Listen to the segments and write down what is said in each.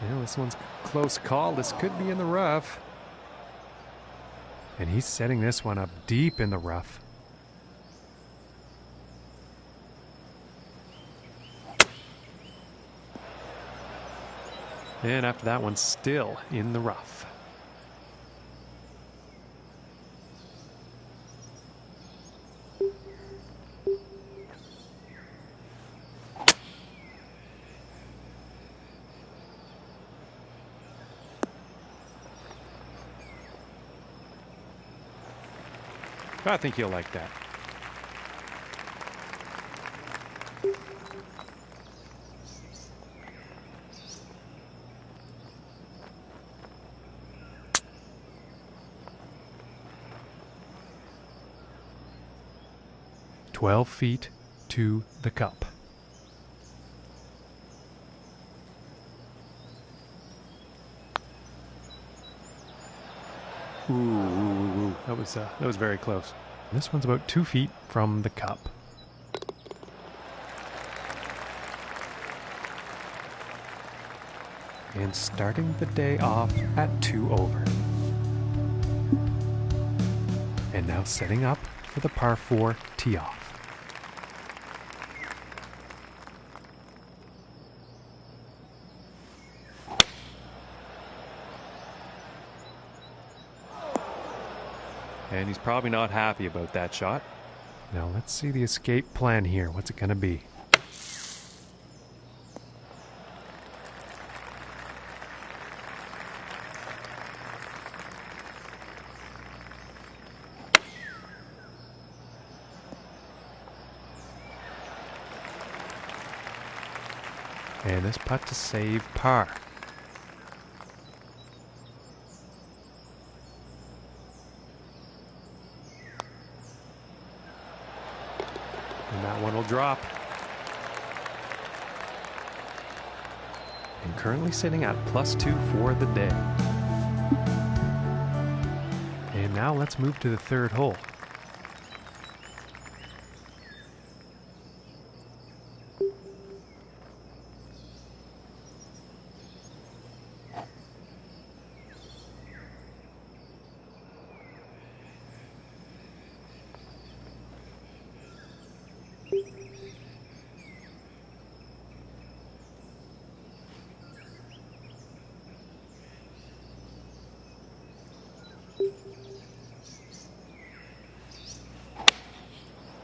Yeah, this one's close call. This could be in the rough. And he's setting this one up deep in the rough. And after that one, still in the rough. I think you'll like that. "12 feet to the cup." Ooh. That was very close. This one's about 2 feet from the cup. And starting the day off at 2 over. And now setting up for the par 4 tee off. And he's probably not happy about that shot. Now let's see the escape plan here. What's it going to be? And this putt to save par. And that one will drop. And currently sitting at +2 for the day. And now let's move to the third hole.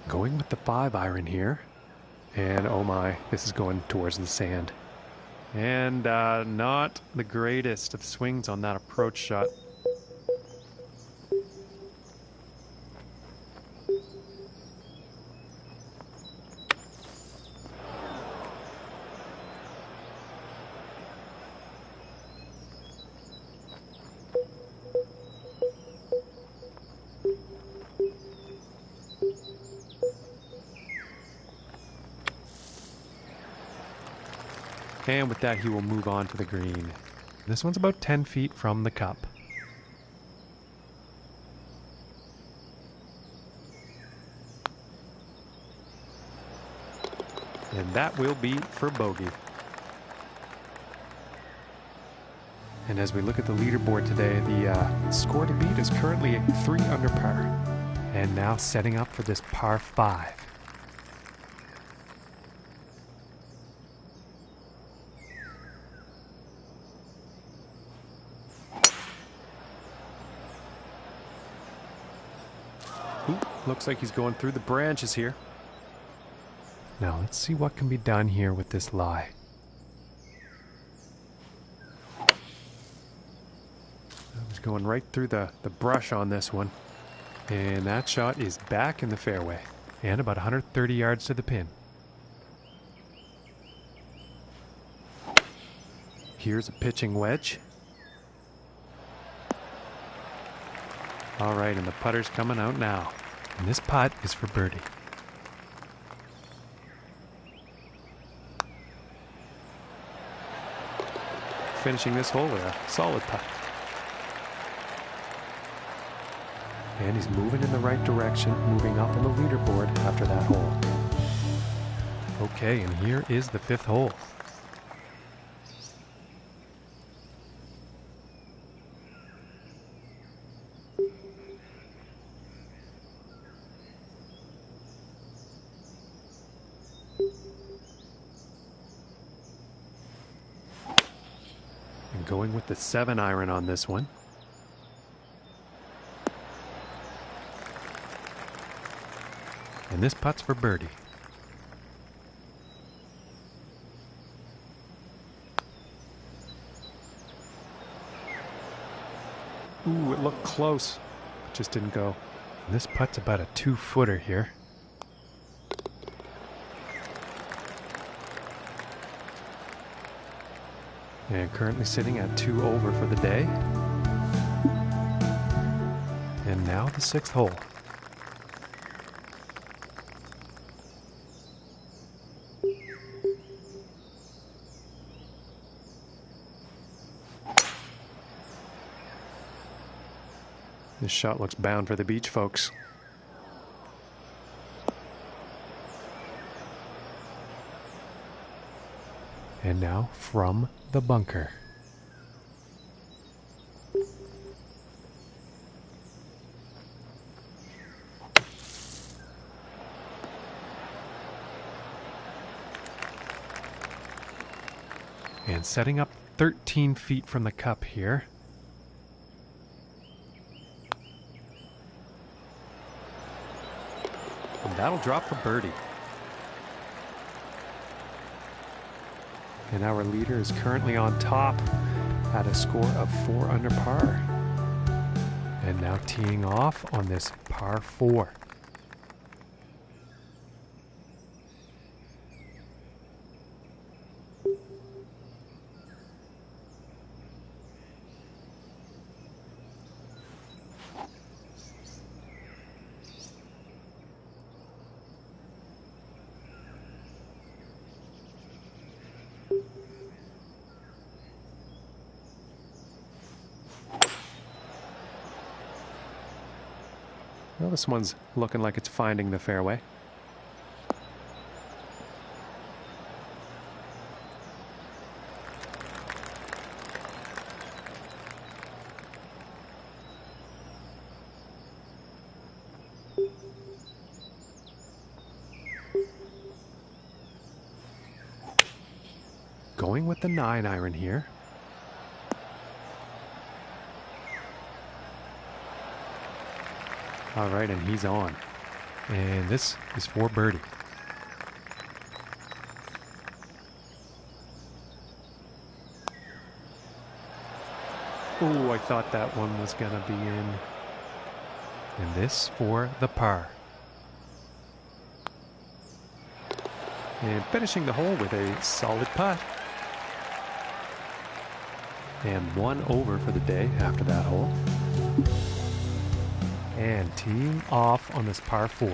Going with the 5-iron here. And oh my, this is going towards the sand. And not the greatest of swings on that approach shot. And with that, he will move on to the green. This one's about 10 feet from the cup. And that will be for bogey. And as we look at the leaderboard today, the score to beat is currently at 3 under par. And now setting up for this par 5. Looks like he's going through the branches here. Now let's see what can be done here with this lie. He's going right through the brush on this one. And that shot is back in the fairway. And about 130 yards to the pin. Here's a pitching wedge. All right, and the putter's coming out now. And this putt is for birdie. Finishing this hole with a solid putt. And he's moving in the right direction, moving up on the leaderboard after that hole. Okay, and here is the 5th hole. Going with the 7-iron on this one. And this putt's for birdie. Ooh, it looked close. It just didn't go. And this putt's about a 2-footer here. And currently sitting at 2 over for the day. And now the 6th hole. This shot looks bound for the beach, folks. And now from the bunker. And setting up 13 feet from the cup here. And that'll drop for birdie. And our leader is currently on top at a score of 4 under par. And now teeing off on this par 4. Well, this one's looking like it's finding the fairway. Going with the 9-iron here. All right, and he's on. And this is for birdie. Oh, I thought that one was gonna be in. And this for the par. And finishing the hole with a solid putt. And 1 over for the day after that hole. And teeing off on this par 4.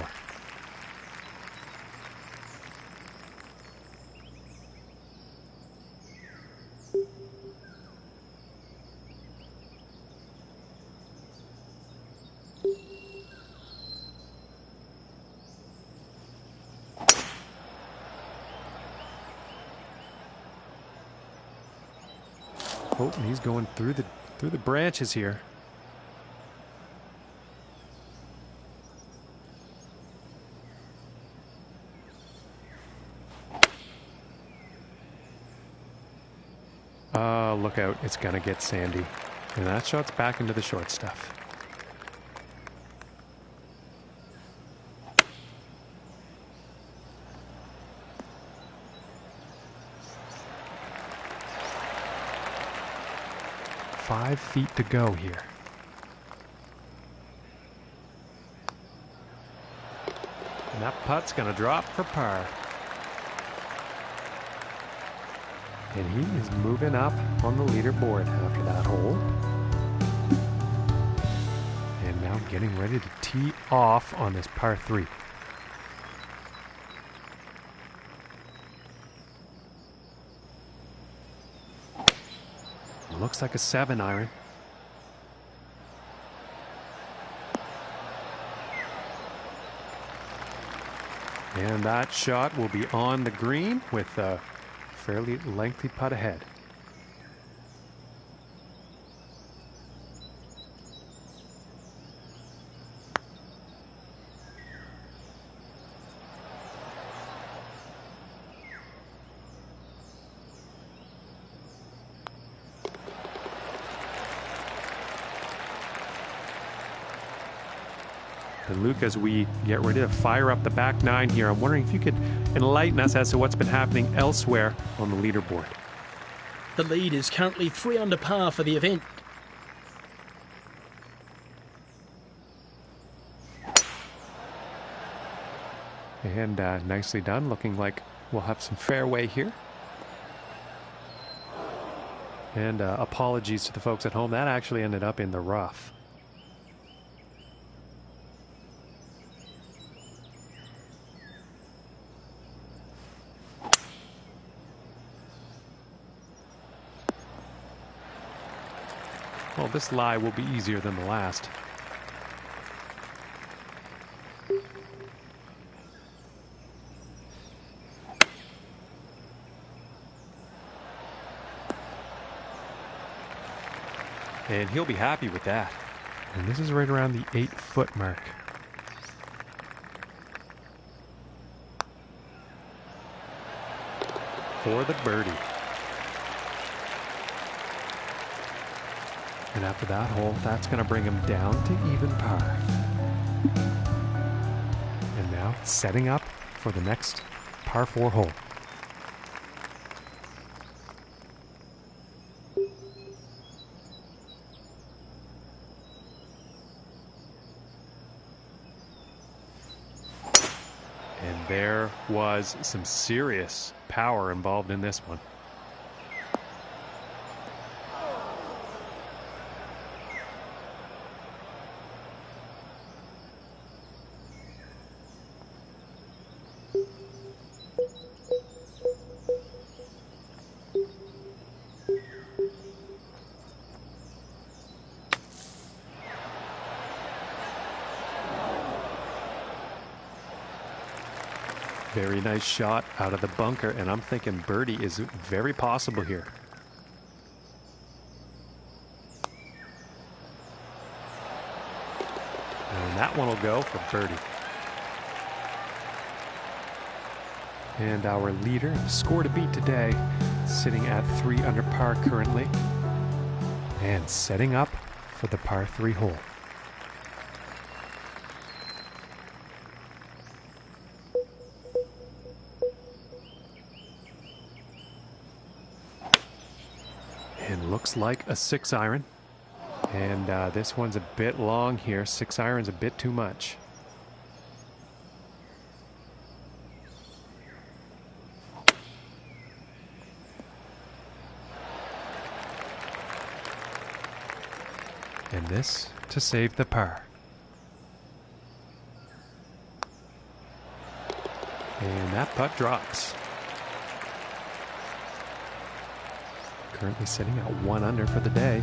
Oh, and he's going through the branches here. Look out, it's gonna get sandy. And that shot's back into the short stuff. Five feet to go here. And that putt's gonna drop for par. And he is moving up on the leaderboard after that hole. And now getting ready to tee off on this par 3. Looks like a 7-iron. And that shot will be on the green with a fairly lengthy putt ahead. And Luke, as we get ready to fire up the back nine here, I'm wondering if you could enlighten us as to what's been happening elsewhere on the leaderboard. The lead is currently 3 under par for the event. And nicely done, looking like we'll have some fairway here. And apologies to the folks at home, that actually ended up in the rough. Well, this lie will be easier than the last. And he'll be happy with that. And this is right around the 8-foot mark. For the birdie. And after that hole, that's going to bring him down to even par. And now setting up for the next par 4 hole. And there was some serious power involved in this one. Very nice shot out of the bunker, and I'm thinking birdie is very possible here. And that one will go for birdie. And our leader, score to beat today, sitting at 3 under par currently, and setting up for the par 3 hole. And looks like a 6-iron. And this one's a bit long here. 6-iron's a bit too much. And this to save the par. And that putt drops. Currently sitting at 1 under for the day.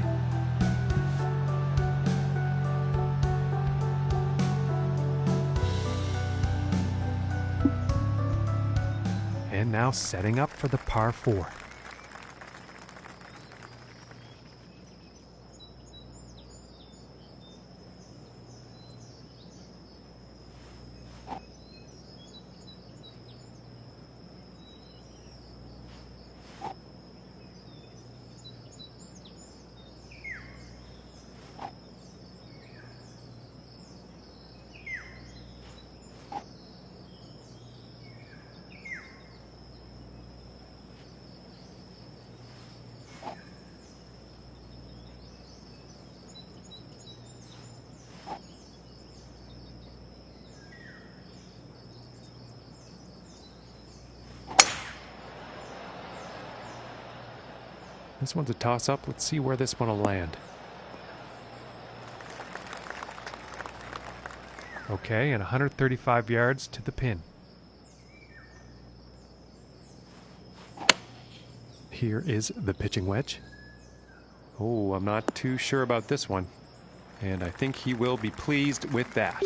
And now setting up for the par 4. This one's a toss-up. Let's see where this one will land. Okay, and 135 yards to the pin. Here is the pitching wedge. Oh, I'm not too sure about this one. And I think he will be pleased with that.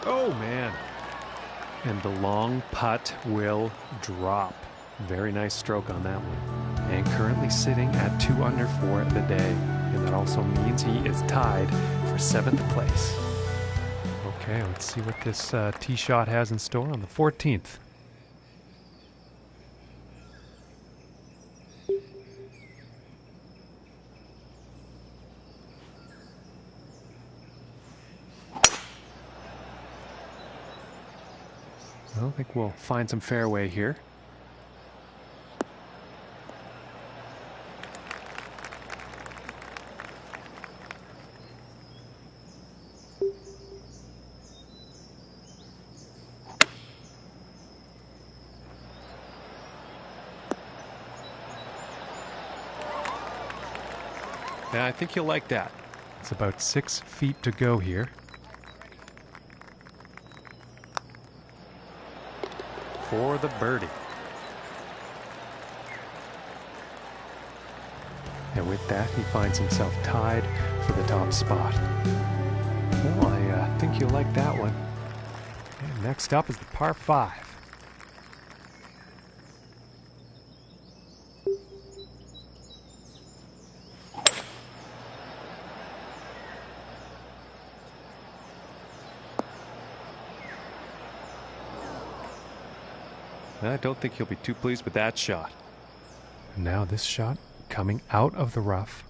Oh, man. And the long putt will drop. Very nice stroke on that one. And currently sitting at 2 under for the day. And that also means he is tied for 7th place. Okay, let's see what this tee shot has in store on the 14th. think we'll find some fairway here. Yeah, I think you'll like that. It's about 6 feet to go here. For the birdie. And with that, he finds himself tied for the top spot. Well, I think you'll like that one. And next up is the par 5. I don't think he'll be too pleased with that shot. And now this shot coming out of the rough.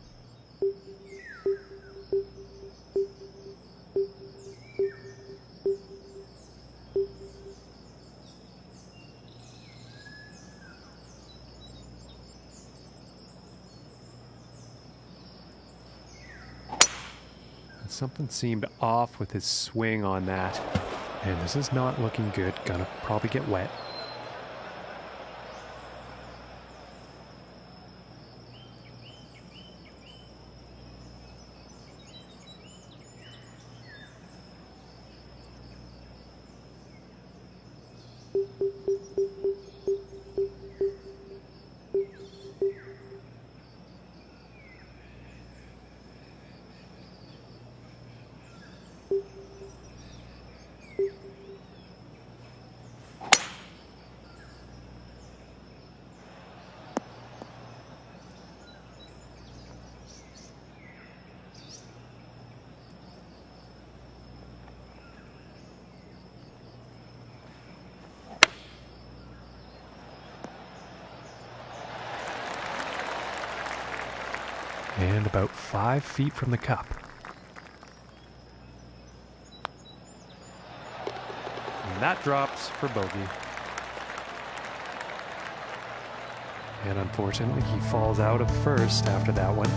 And something seemed off with his swing on that. And this is not looking good. Gonna probably get wet. And about 5 feet from the cup. And that drops for bogey. And unfortunately, he falls out of first after that one.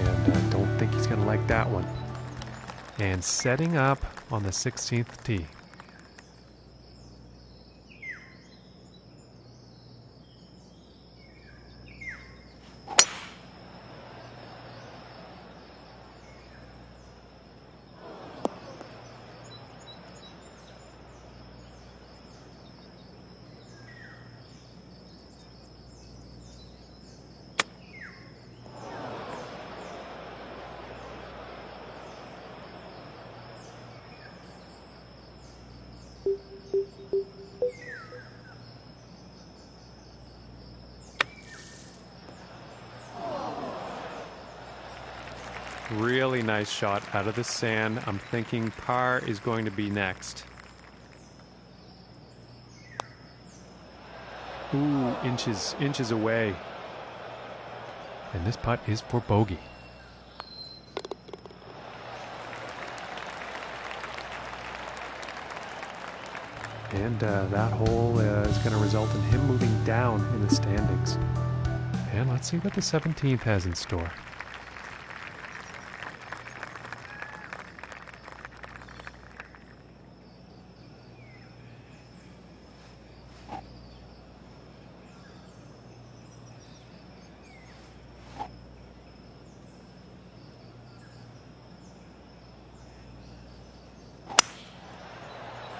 And I don't think he's going to like that one. And setting up on the 16th tee. Really nice shot out of the sand. I'm thinking par is going to be next. Ooh, inches away. And this putt is for bogey. And that hole is going to result in him moving down in the standings. And let's see what the 17th has in store.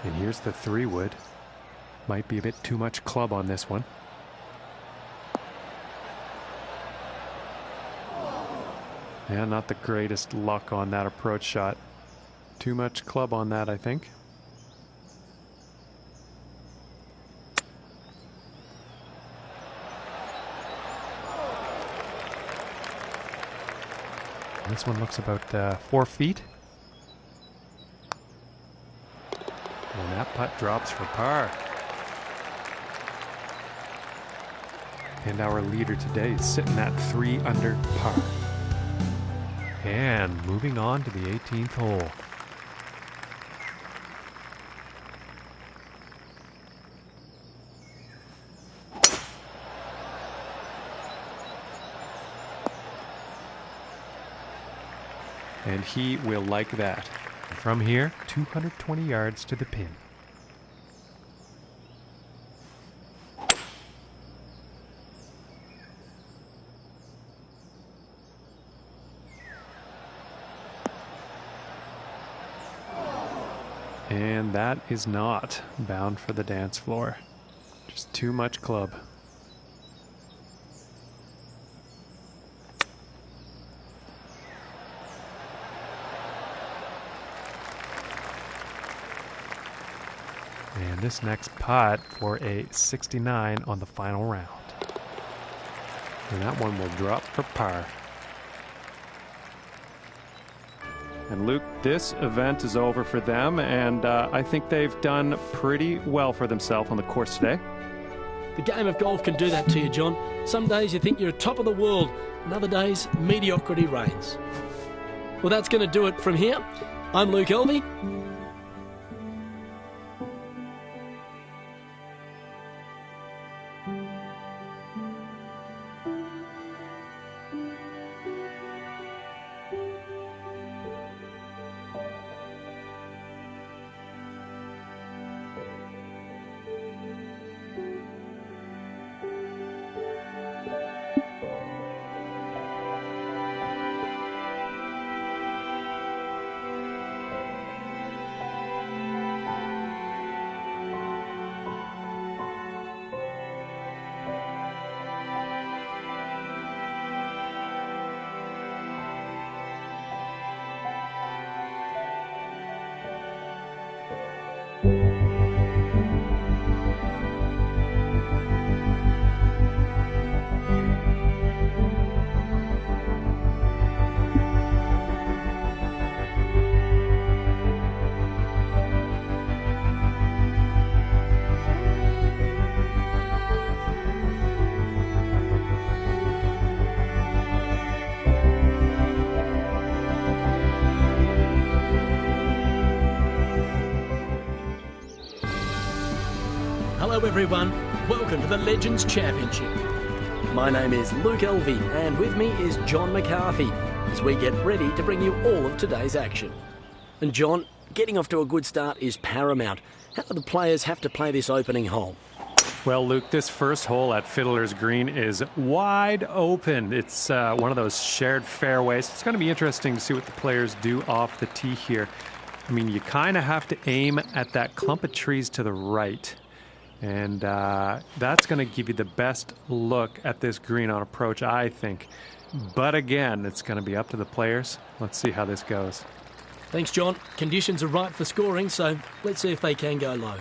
And here's the 3-wood. Might be a bit too much club on this one. Yeah, not the greatest luck on that approach shot. Too much club on that, I think. This one looks about 4 feet. And that putt drops for par. And our leader today is sitting at 3 under par. And moving on to the 18th hole. And he will like that. From here, 220 yards to the pin. And that is not bound for the dance floor. Just too much club. And this next putt for a 69 on the final round. And that one will drop for par. And Luke, this event is over for them, and I think they've done pretty well for themselves on the course today. The game of golf can do that to you, John. Some days you think you're top of the world, and other days mediocrity reigns. Well, that's going to do it from here. I'm Luke Elvey. Hello everyone, welcome to the Legends Championship. My name is Luke Elvey and with me is John McCarthy as we get ready to bring you all of today's action. And John, getting off to a good start is paramount. How do the players have to play this opening hole? Well, Luke, this first hole at Fiddler's Green is wide open. It's one of those shared fairways. It's going to be interesting to see what the players do off the tee here. I mean, you kind of have to aim at that clump of trees to the right. And that's going to give you the best look at this green on approach, I think. But again, it's going to be up to the players. Let's see how this goes. Thanks, John. Conditions are right for scoring, so let's see if they can go low.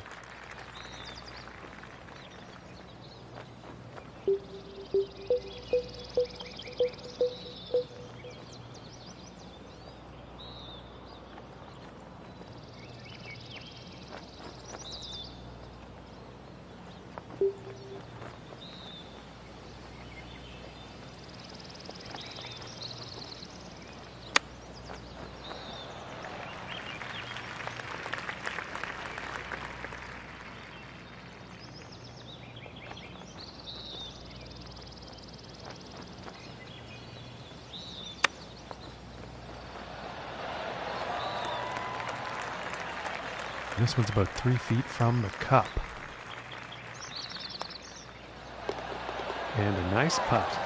This one's about 3 feet from the cup. And a nice putt.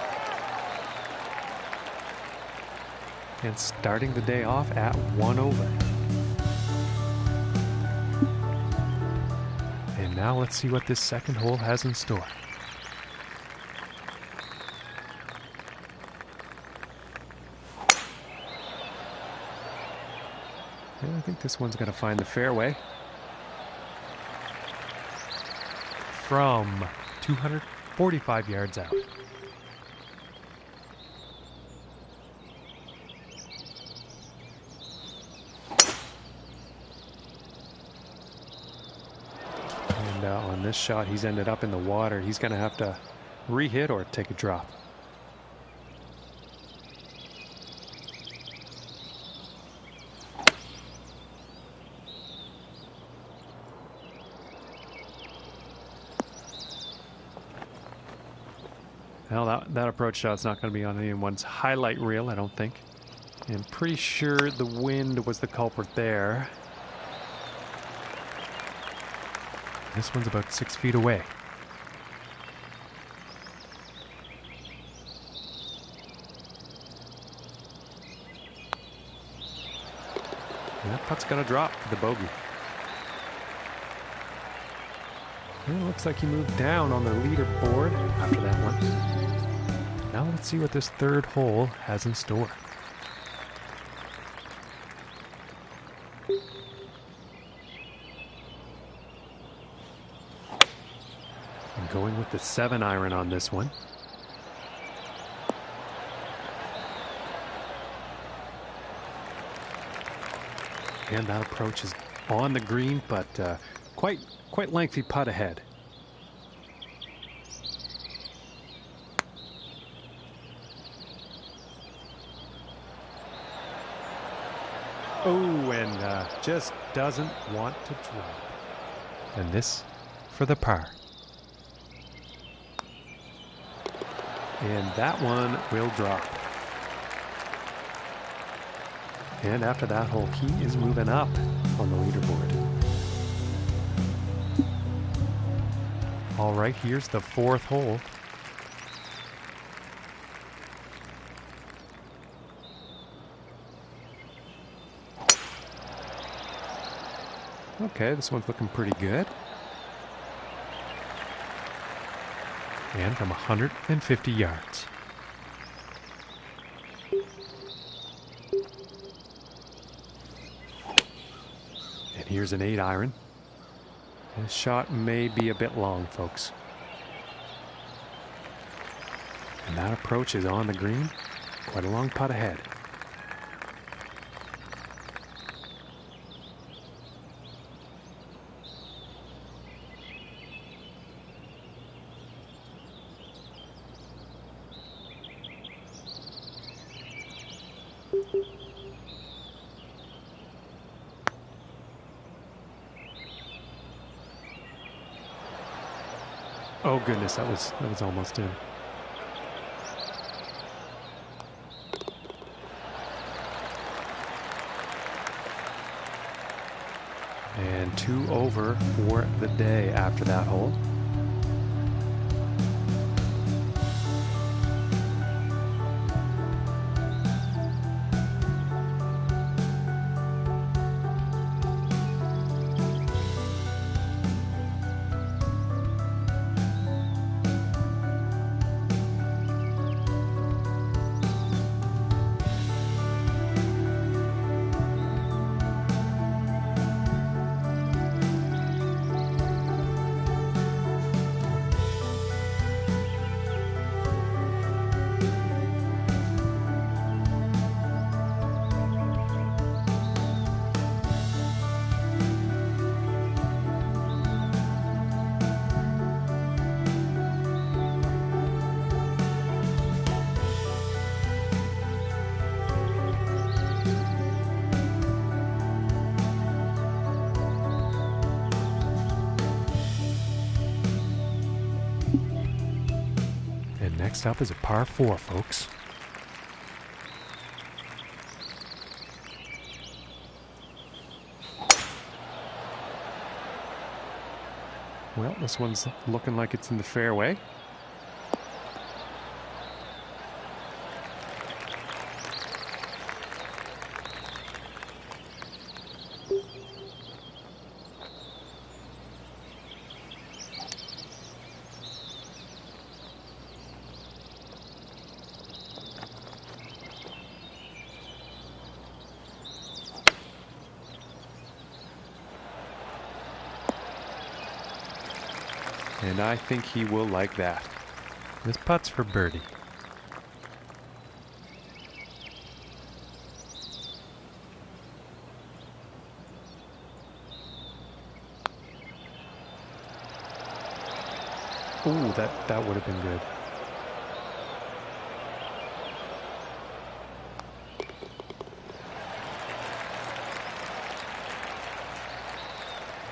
And starting the day off at 1 over. And now let's see what this second hole has in store. I think this one's going to find the fairway. From 245 yards out. And on this shot, he's ended up in the water. He's going to have to re-hit or take a drop. Well, that approach shot's not going to be on anyone's highlight reel, I don't think. And pretty sure the wind was the culprit there. This one's about 6 feet away. And that putt's gonna drop for the bogey. And it looks like he moved down on the leaderboard after that one. Now let's see what this third hole has in store. I'm going with the 7-iron on this one. And that approach is on the green, but quite lengthy putt ahead. Oh, and just doesn't want to drop. And this for the par. And that one will drop. And after that hole, he is moving up on the leaderboard. All right, here's the 4th hole. Okay, this one's looking pretty good. And from 150 yards. And here's an 8-iron. This shot may be a bit long, folks. And that approach is on the green. Quite a long putt ahead. Oh goodness, that was almost in. And 2 over for the day after that hole. Next up is a par 4, folks. Well, this one's looking like it's in the fairway. And I think he will like that. This putt's for birdie. Ooh, that would have been good.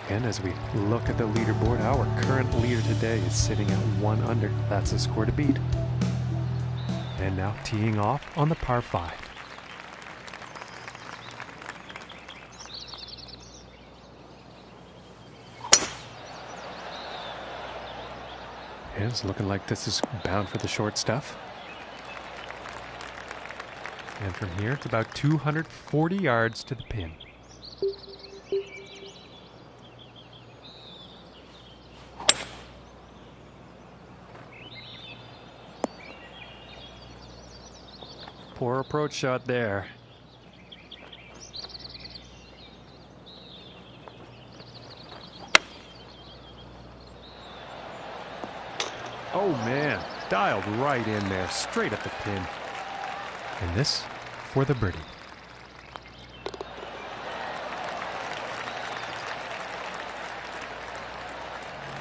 And as we look at the leaderboard, our current leader today is sitting at 1 under. That's a score to beat. And now teeing off on the par 5. And it's looking like this is bound for the short stuff. And from here, it's about 240 yards to the pin. Poor approach shot there. Oh man, dialed right in there, straight at the pin. And this for the birdie.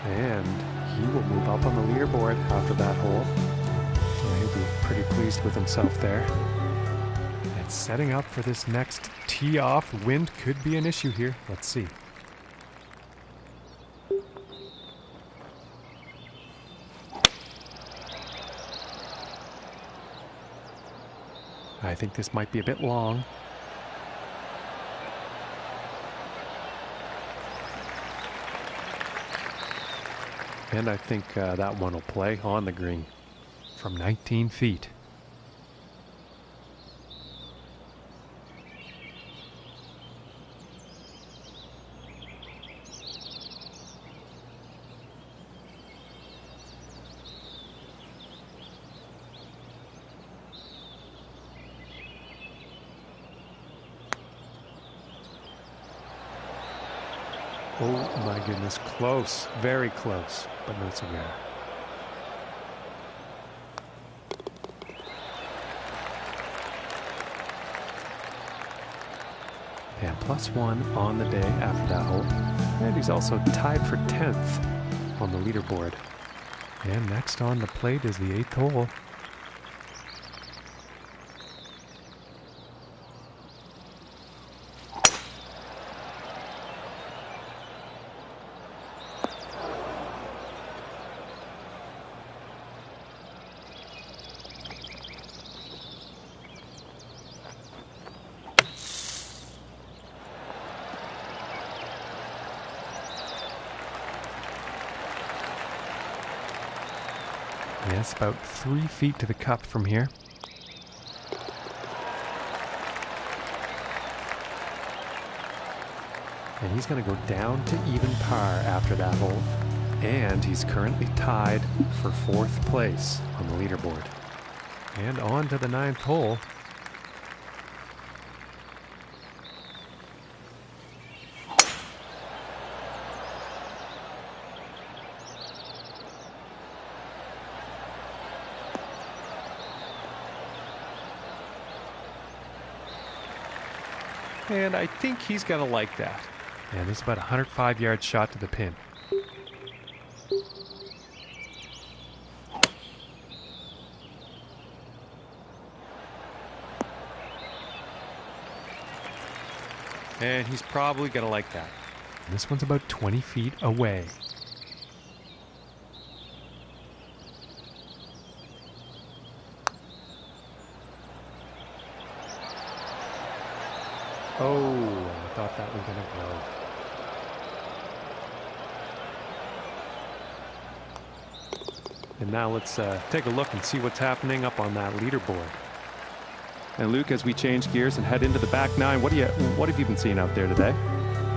And he will move up on the leaderboard after that hole. Yeah, he'll be pretty pleased with himself there. And setting up for this next tee off. Wind could be an issue here. Let's see. I think this might be a bit long. And I think that one will play on the green from 19 feet. Oh my goodness, close, very close, but no cigar. And +1 on the day after that hole. And he's also tied for 10th on the leaderboard. And next on the plate is the 8th hole. Yes, about 3 feet to the cup from here. And he's going to go down to even par after that hole. And he's currently tied for 4th place on the leaderboard. And on to the 9th hole. And I think he's going to like that. And this is about a 105-yard shot to the pin. And he's probably going to like that. And this one's about 20 feet away. Oh, I thought that was going to go. And now let's take a look and see what's happening up on that leaderboard. And Luke, as we change gears and head into the back nine, what have you been seeing out there today?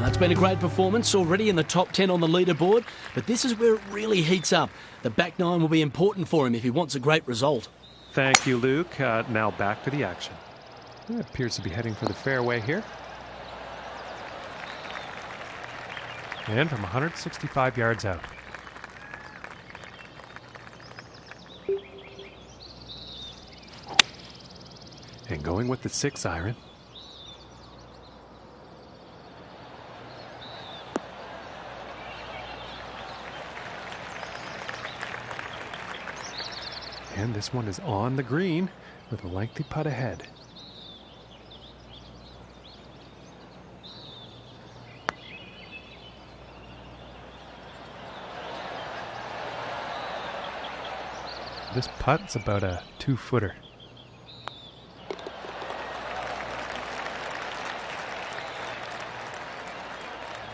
It's been a great performance, already in the top 10 on the leaderboard, but this is where it really heats up. The back nine will be important for him if he wants a great result. Thank you, Luke. Now back to the action. It appears to be heading for the fairway here. And from 165 yards out. And going with the 6 iron. And this one is on the green with a lengthy putt ahead. This putt's about a 2-footer.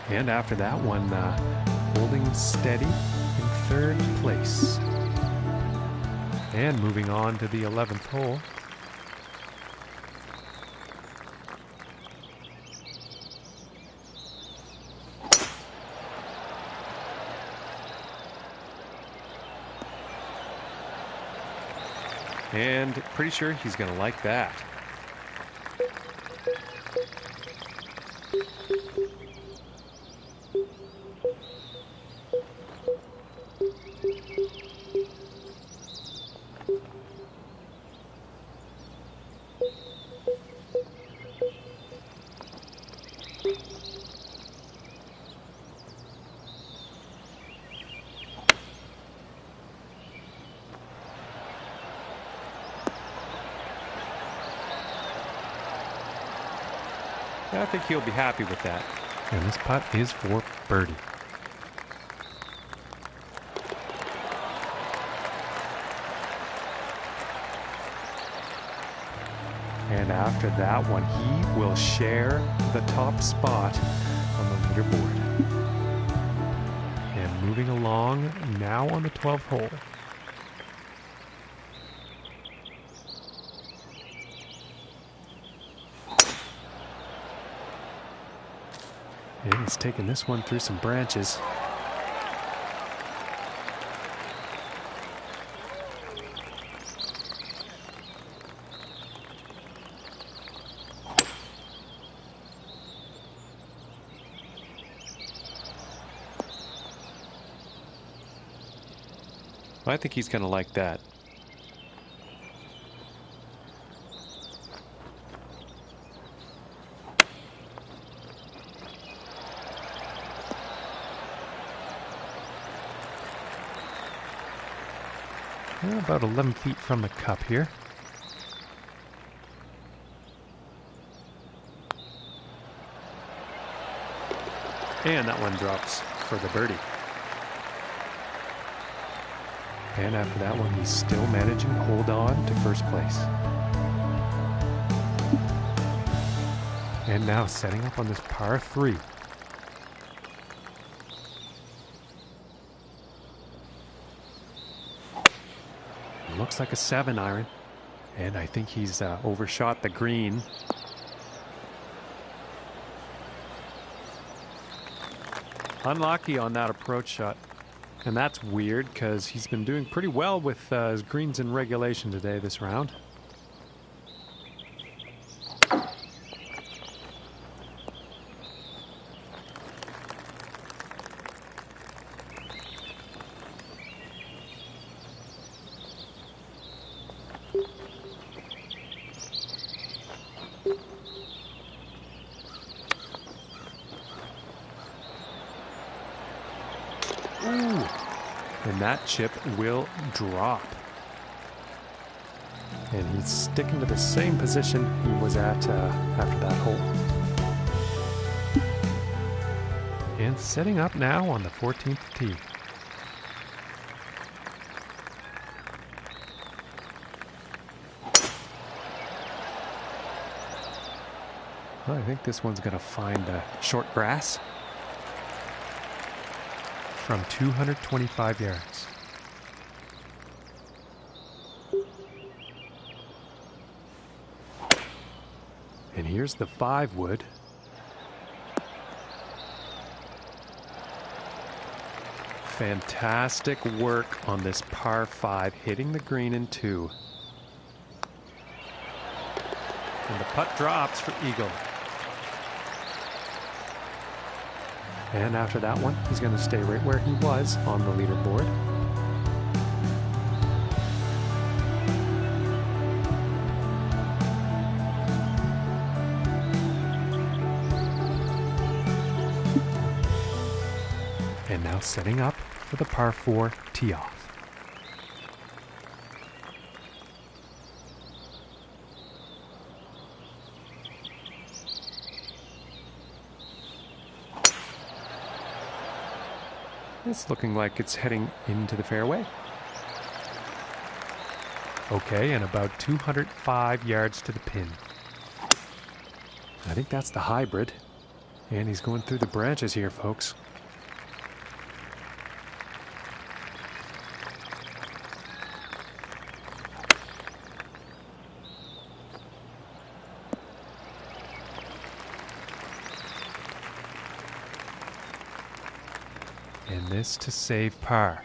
And after that one, holding steady in third place. And moving on to the 11th hole. And pretty sure he's going to like that. I think he'll be happy with that. And this putt is for birdie. And after that one, he will share the top spot on the leaderboard. And moving along now on the 12th hole. And he's taking this one through some branches. I think he's going to like that. About 11 feet from the cup here. And that one drops for the birdie. And after that one, he's still managing to hold on to first place. And now setting up on this par 3. Looks like a 7-iron, and I think he's overshot the green. Unlucky on that approach shot, and that's weird because he's been doing pretty well with his greens in regulation today this round. Ooh, and that chip will drop. And he's sticking to the same position he was at after that hole. And setting up now on the 14th tee. Well, I think this one's going to find short grass. From 225 yards. And here's the 5-wood. Fantastic work on this par 5, hitting the green in 2. And the putt drops for eagle. And after that one, he's going to stay right where he was on the leaderboard. And now setting up for the par 4 tee off. It's looking like it's heading into the fairway. Okay, and about 205 yards to the pin. I think that's the hybrid. And he's going through the branches here, folks. And this to save par.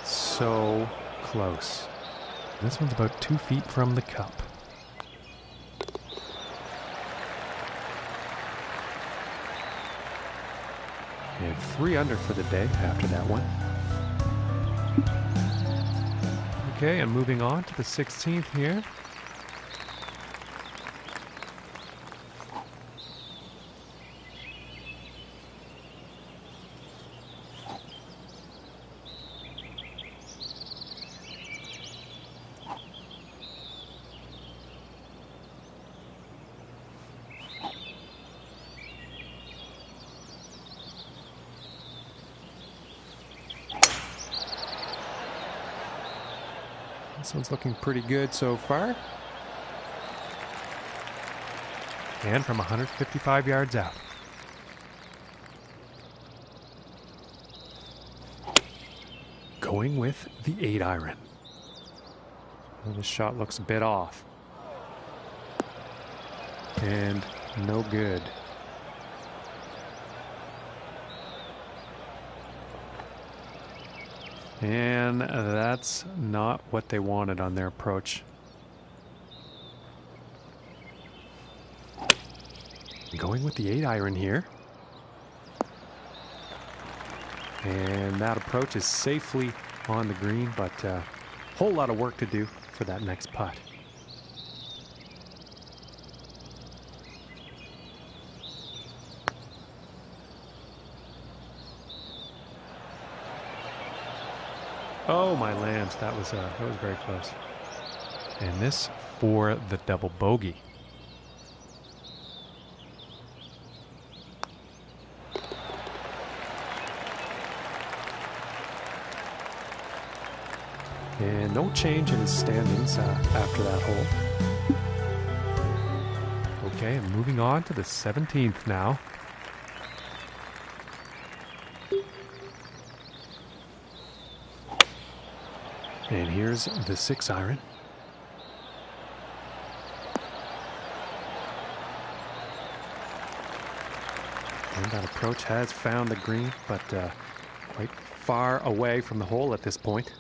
So close. This one's about 2 feet from the cup. And 3 under for the day after that one. Okay, and moving on to the 16th here. This one's looking pretty good so far. And from 155 yards out. Going with the 8-iron. Well, this shot looks a bit off. And no good. And that's not what they wanted on their approach. Going with the 8-iron here. And that approach is safely on the green, but a whole lot of work to do for that next putt. Oh my lambs, that was very close. And this for the double bogey. And no change in his standings after that hole. Okay, and moving on to the 17th now. And here's the 6-iron. And that approach has found the green, but quite far away from the hole at this point.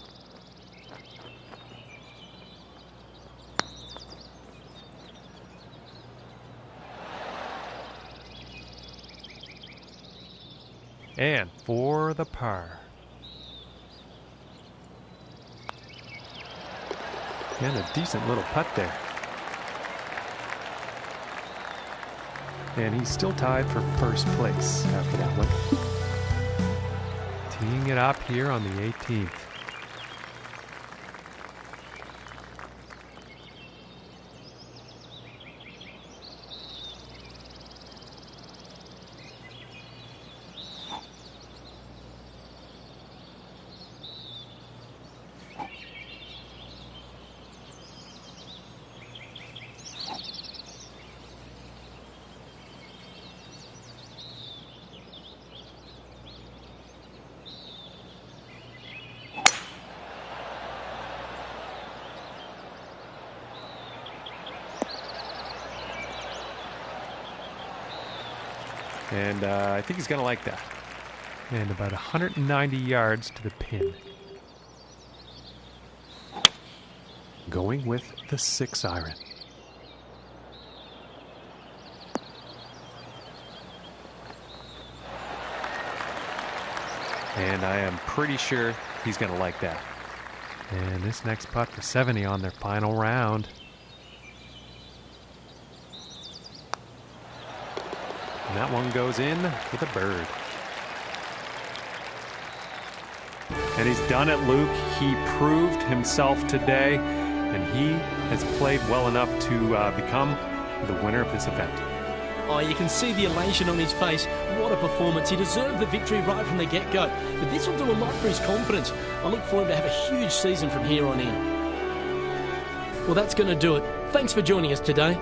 And for the par. And a decent little putt there. And he's still tied for first place after that one. Teeing it up here on the 18th. And I think he's going to like that. And about 190 yards to the pin. Going with the 6-iron. And I am pretty sure he's going to like that. And this next putt for 70 on their final round. And that one goes in for the bird. And he's done it, Luke. He proved himself today, and he has played well enough to become the winner of this event. Oh, you can see the elation on his face. What a performance. He deserved the victory right from the get-go. But this will do a lot for his confidence. I look for him to have a huge season from here on in. Well, that's going to do it. Thanks for joining us today.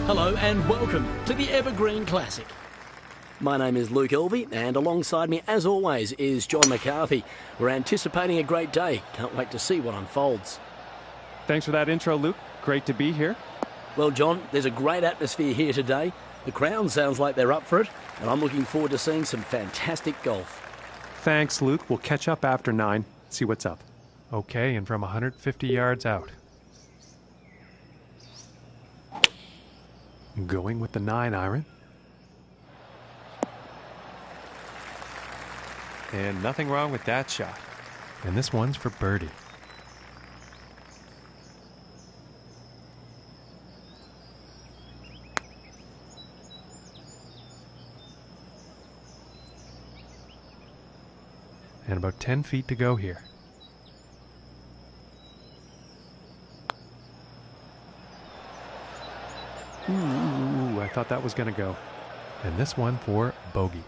Hello and welcome to the Evergreen Classic. My name is Luke Elvey, and alongside me, as always, is John McCarthy. We're anticipating a great day. Can't wait to see what unfolds. Thanks for that intro, Luke. Great to be here. Well, John, there's a great atmosphere here today. The crowd sounds like they're up for it, and I'm looking forward to seeing some fantastic golf. Thanks, Luke. We'll catch up after 9, see what's up. Okay, and from 150 yards out. Going with the 9-iron. And nothing wrong with that shot. And this one's for birdie. And about 10 feet to go here. Ooh, I thought that was going to go. And this one for bogey.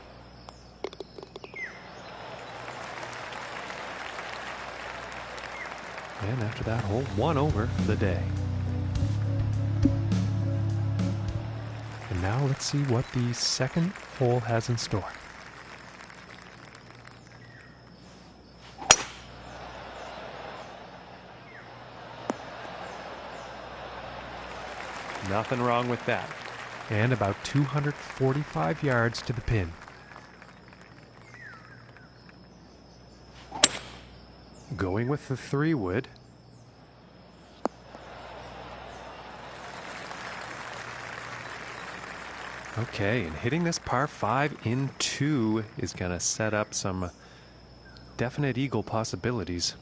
And after that hole, 1 over for the day. And now let's see what the second hole has in store. Nothing wrong with that. And about 245 yards to the pin. Going with the 3-wood. Okay, and hitting this par 5 in 2 is going to set up some definite eagle possibilities.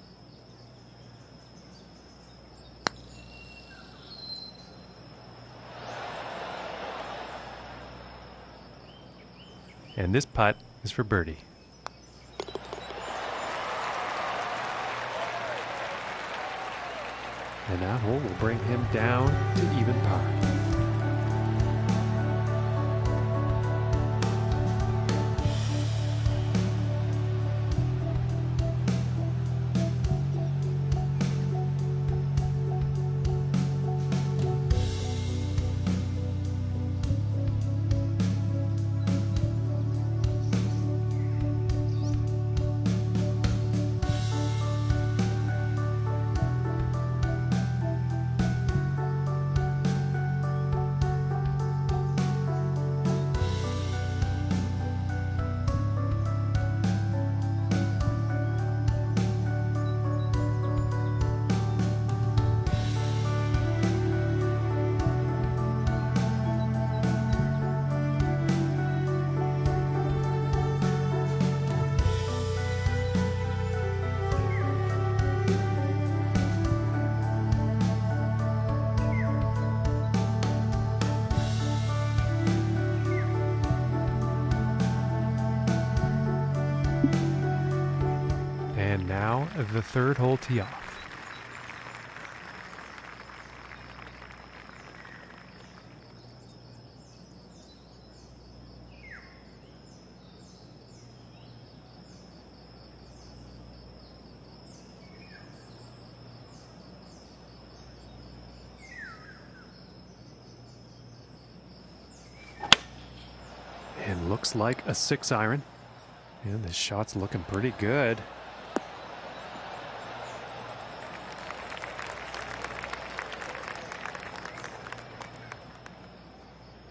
And this putt is for birdie. And that hole will bring him down to even par. And now the third hole tee off. And looks like a 6-iron. And this shot's looking pretty good.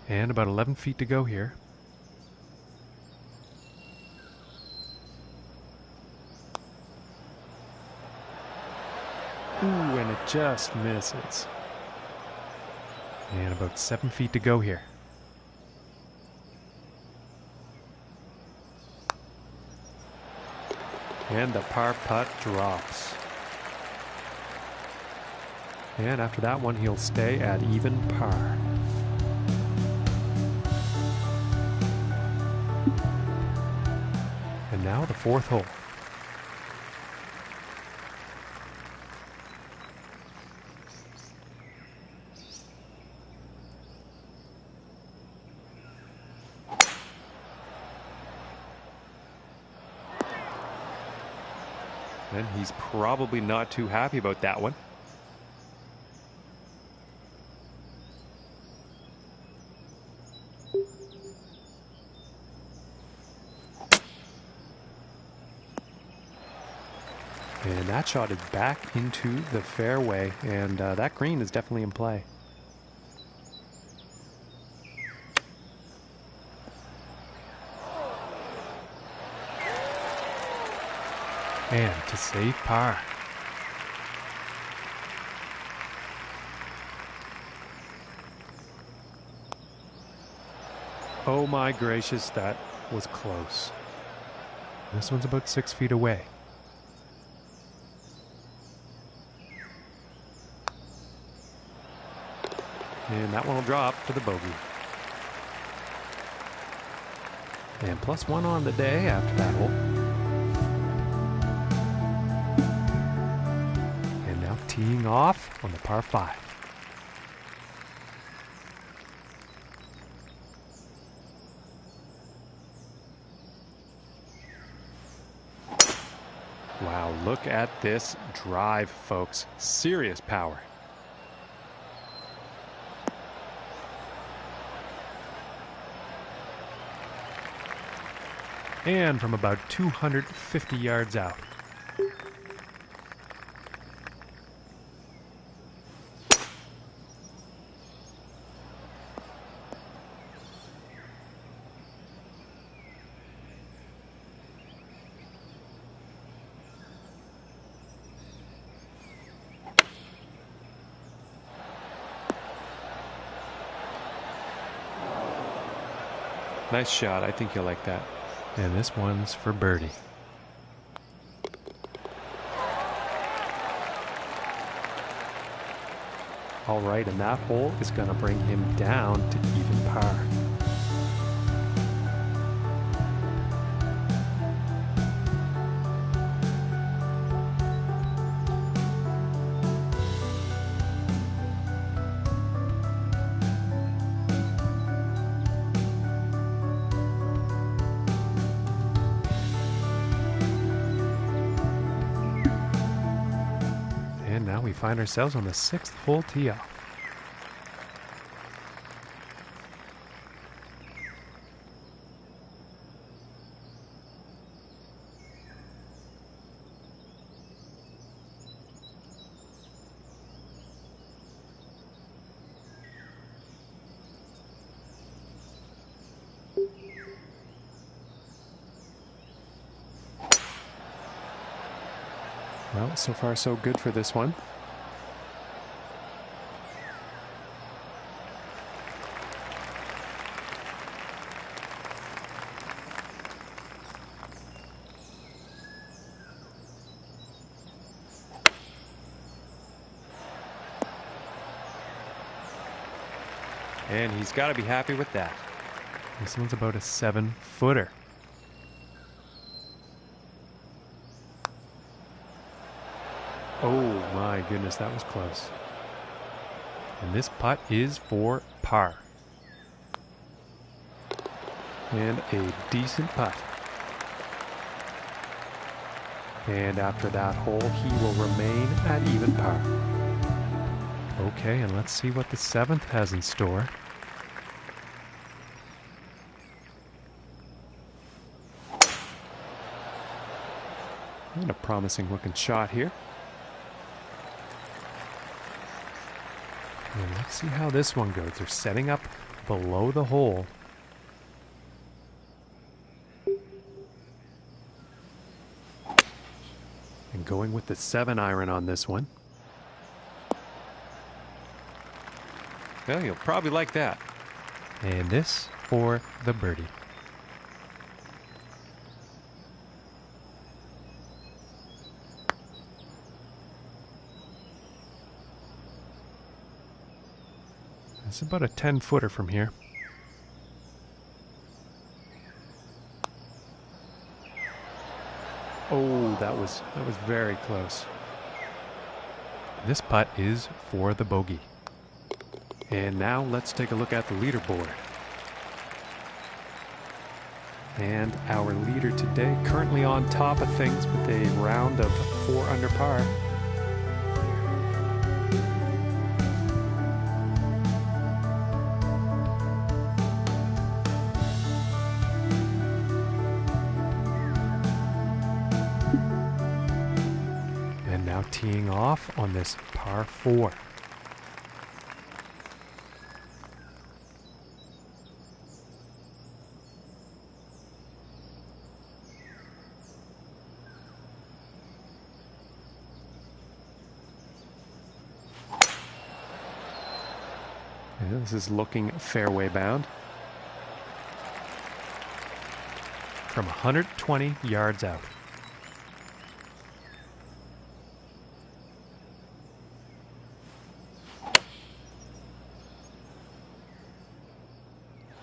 And about 11 feet to go here. Ooh, and it just misses. And about 7 feet to go here. And the par putt drops. And after that one, he'll stay at even par. And now the fourth hole. And he's probably not too happy about that one. And that shot is back into the fairway, and that green is definitely in play. And to save par. Oh my gracious, that was close. This one's about 6 feet away. And that one will drop for the bogey. And +1 on the day after that hole. And now teeing off on the par 5. Wow, look at this drive, folks. Serious power. And from about 250 yards out. Nice shot. I think you'll like that. And this one's for birdie. All right, and that hole is going to bring him down to even par. And now we find ourselves on the 6th hole tee off. Well, so far so good for this one. And he's got to be happy with that. This one's about a 7-footer. Oh my goodness, that was close. And this putt is for par. And a decent putt. And after that hole, he will remain at even par. Okay, and let's see what the 7th has in store. And a promising looking shot here. And let's see how this one goes. They're setting up below the hole. And going with the 7-iron on this one. Well, you'll probably like that. And this for the birdie. It's about a 10-footer from here. Oh, that was very close. This putt is for the bogey. And now let's take a look at the leaderboard. And our leader today currently on top of things with a round of 4 under par. off on this par 4. Yeah, this is looking fairway bound. From 120 yards out.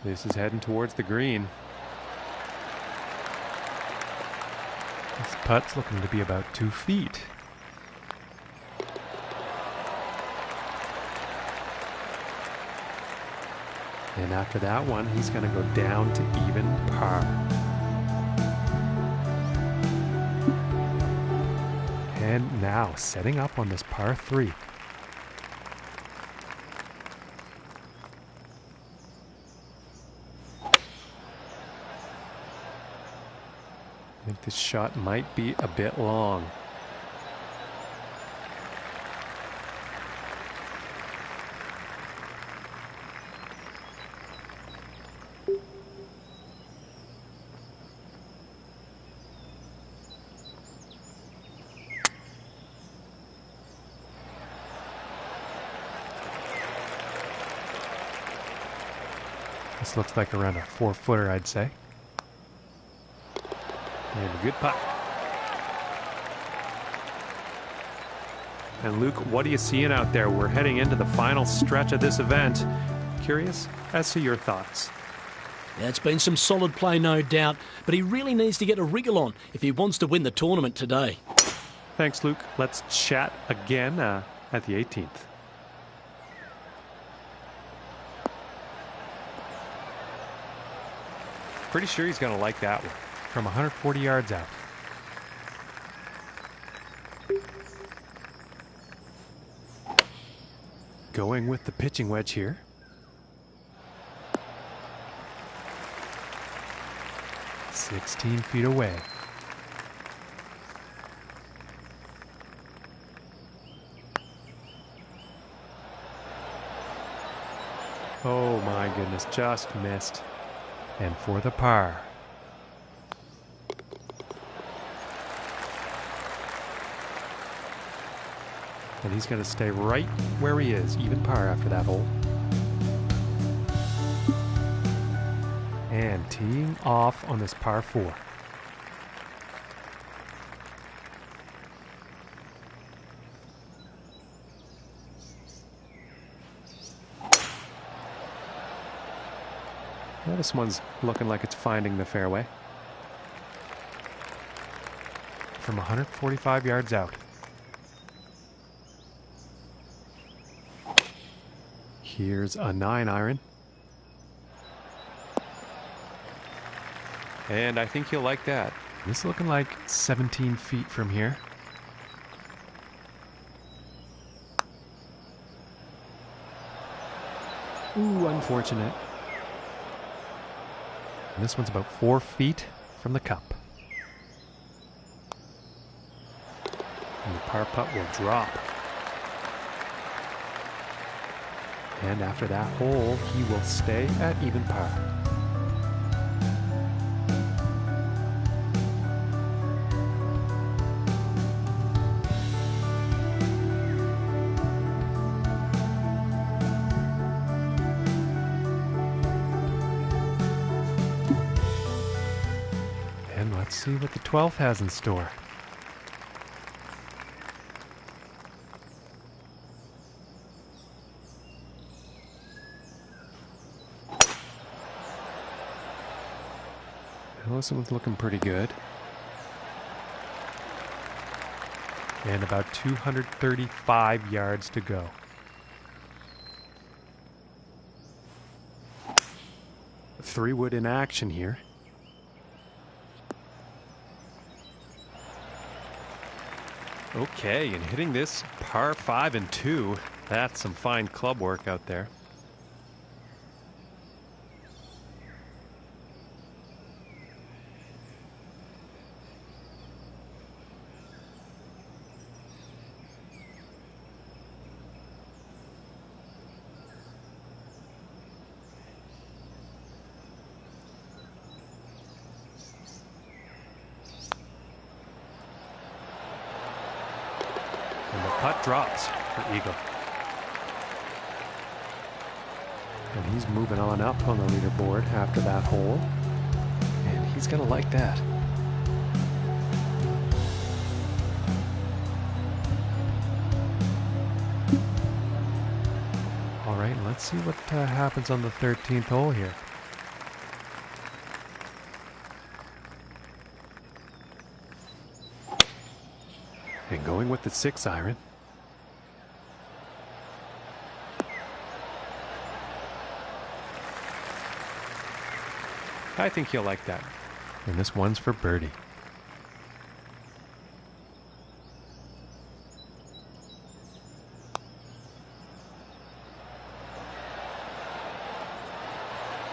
This is heading towards the green. This putt's looking to be about 2 feet. And after that one, he's going to go down to even par. And now setting up on this par 3. I think this shot might be a bit long. This looks like around a 4-footer, I'd say. And a good putt. And Luke, what are you seeing out there? We're heading into the final stretch of this event. Curious as to your thoughts. Yeah, it's been some solid play, no doubt, but he really needs to get a wriggle on if he wants to win the tournament today. Thanks, Luke. Let's chat again at the 18th. Pretty sure he's going to like that one. From 140 yards out. Going with the pitching wedge here. "16 feet away. Oh my goodness, just missed. And for the par. And he's going to stay right where he is, even par after that hole. And teeing off on this par 4. Well, this one's looking like it's finding the fairway. From 145 yards out. Here's a 9-iron. And I think he'll like that. This is looking like 17 feet from here. Ooh, unfortunate. And this one's about 4 feet from the cup. And the par putt will drop. And after that hole, he will stay at even par. And let's see what the 12th has in store. This one's looking pretty good. And about 235 yards to go. Three-wood in action here. Okay, and hitting this par 5 and 2. That's some fine club work out there. putt drops for eagle. And he's moving on up on the leaderboard after that hole. And he's going to like that. All right, let's see what happens on the 13th hole here. And going with the 6 iron. I think he'll like that. And this one's for birdie.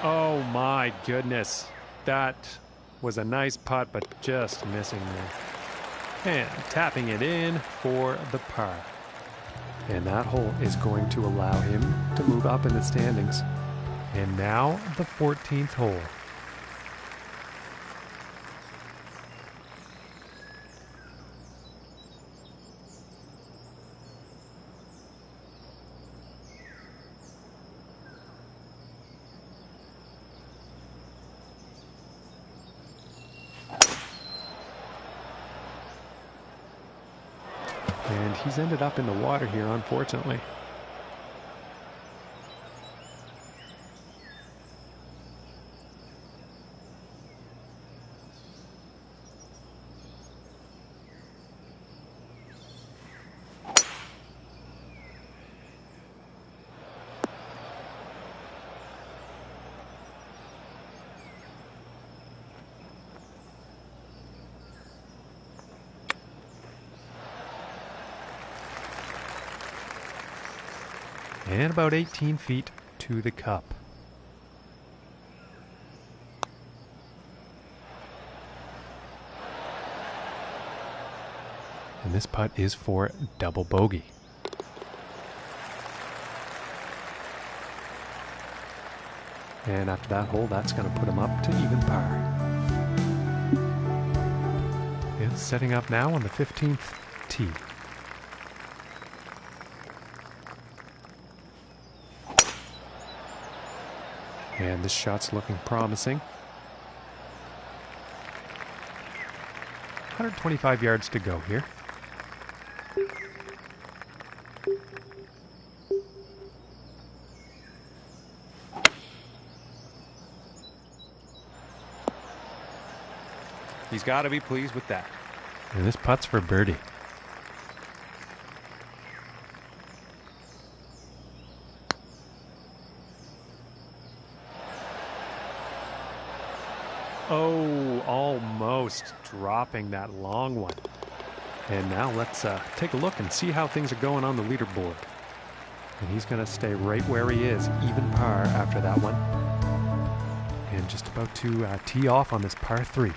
Oh my goodness. That was a nice putt, but just missing there. And tapping it in for the par. And that hole is going to allow him to move up in the standings. And now the 14th hole. And he's ended up in the water here, unfortunately. And about 18 feet to the cup. And this putt is for double bogey. And after that hole, that's going to put him up to even par. And setting up now on the 15th tee. And this shot's looking promising. 125 yards to go here. He's got to be pleased with that. And this putt's for birdie. Oh, almost dropping that long one. And now let's take a look and see how things are going on the leaderboard. And he's going to stay right where he is, even par after that one. And just about to tee off on this par 3.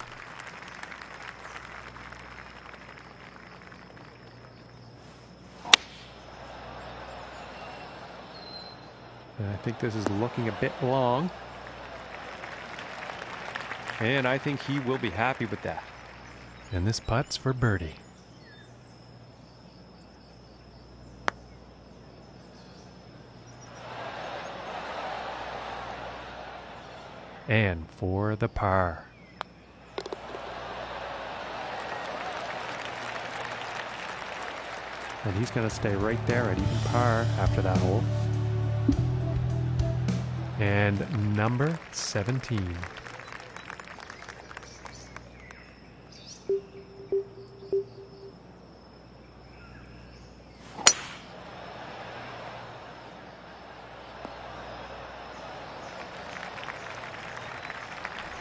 And I think this is looking a bit long. And I think he will be happy with that. And this putt's for birdie. And for the par. And he's going to stay right there at even par after that hole. And number 17.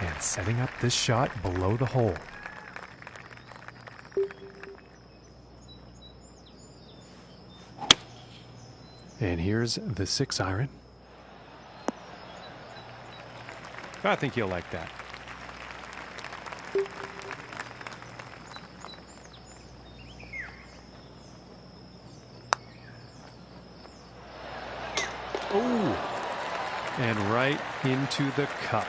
And setting up this shot below the hole. And here's the 6 iron. I think he'll like that. Oh! And right into the cup.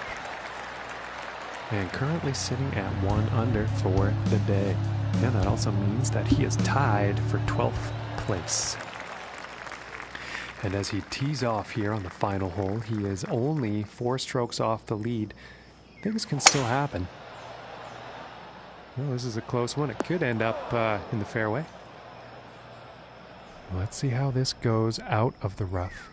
And currently sitting at 1 under for the day. And that also means that he is tied for 12th place. And as he tees off here on the final hole, he is only 4 strokes off the lead. Things can still happen. Well, this is a close one. It could end up in the fairway. Let's see how this goes out of the rough.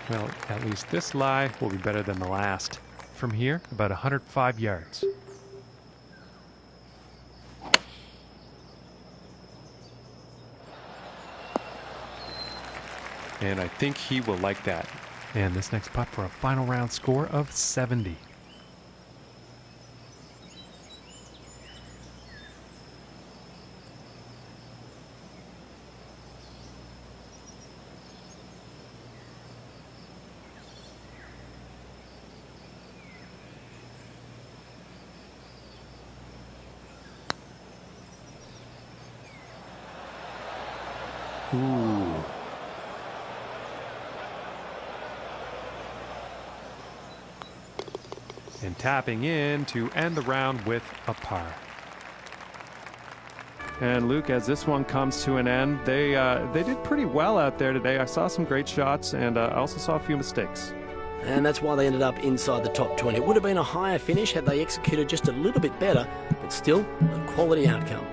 Well, at least this lie will be better than the last. From here, about 105 yards. And I think he will like that. And this next putt for a final round score of 70. Ooh. And tapping in to end the round with a par. And Luke, as this one comes to an end, they did pretty well out there today. I saw some great shots, and I also saw a few mistakes. And that's why they ended up inside the top 20. It would have been a higher finish had they executed just a little bit better, but still a quality outcome.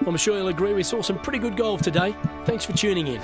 Well, I'm sure you'll agree we saw some pretty good golf today. Thanks for tuning in.